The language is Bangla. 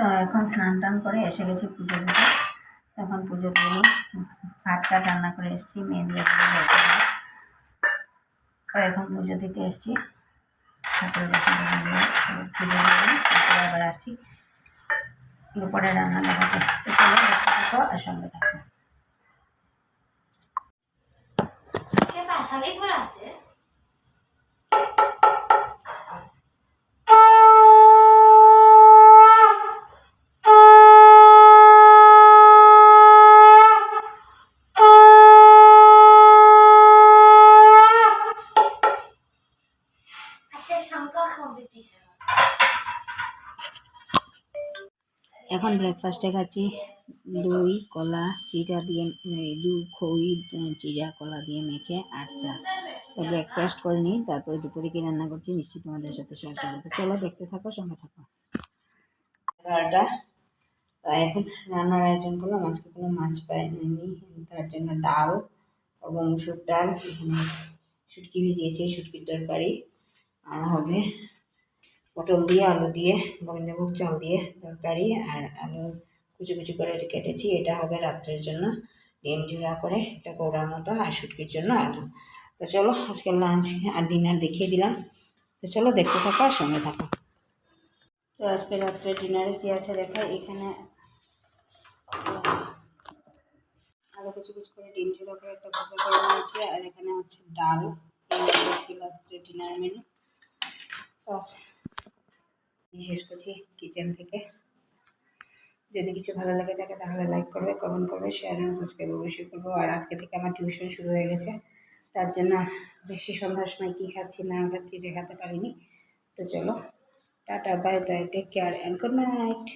তো এখন স্নান টান করে এসে গেছি পুজো দিতে। তখন পুজো দিয়ে ভাতটা রান্না করে এসেছি, মেয়েদের তো এখন পুজো দিতে এসেছি ঠাকুরের কাছে পুজো দিয়ে তারপরে আবার আসছি দুপুরে রান্না দেখাতে। তো চলো দেখতে থাকো আর সঙ্গে থাকো। এখন ব্রেকফাস্টে খাচ্ছি দই কলা চিরা দিয়ে, খই চিরা কলা দিয়ে মেখে আর চা। তো ব্রেকফাস্ট করে নিই, তারপরে দুপুরে কি রান্না করছি নিশ্চয়ই তোমাদের সাথে শেয়ার করবো। তো চলো দেখতে থাকো, সঙ্গে থাকো। 11টা। তাই এখন রান্নার আয়োজন করলাম। আজকে কোনো মাছ পাইনি, তার জন্য ডাল এবং মুসুর ডাল, এখানে শুটকি ভিজিয়েছি, শুটকির তরকারি, আর হবে পটল দিয়ে আলু দিয়ে গোবিন্দভোগ চাল দিয়ে তরকারি, আর আলু কুচি কুচি করে কেটেছি। এটা হবে রাত্রের জন্য, ডিম ঝুড়া করে এটা কৌড়ার মতো, আর শুটকির জন্য আলু। তো চলো আজকে লাঞ্চ আর ডিনার দেখিয়ে দিলাম। তো চলো দেখতে থাকো আর সঙ্গে থাকো। তো আজকে রাত্রে ডিনারে কী আছে দেখা। এখানে আলু কুচি কুচি করে ডিম ঝুড়া করে একটা ভাজা করে নিয়েছি, আর এখানে হচ্ছে ডাল। আজকে রাত্রে ডিনার মেনু। তো শেষ করছি কিচেন থেকে। যদি কিছু ভালো লাগে থাকে তাহলে লাইক করবে, কমেন্ট করবে, শেয়ার অ্যান্ড সাবস্ক্রাইব অবশ্যই করবো। আর আজকে থেকে আমার টিউশন শুরু হয়ে গেছে, তার জন্য বেশি সন্ধ্যার সময় কী খাচ্ছি না খাচ্ছি দেখাতে পারিনি। তো চলো tata, bye bye, take care and good night.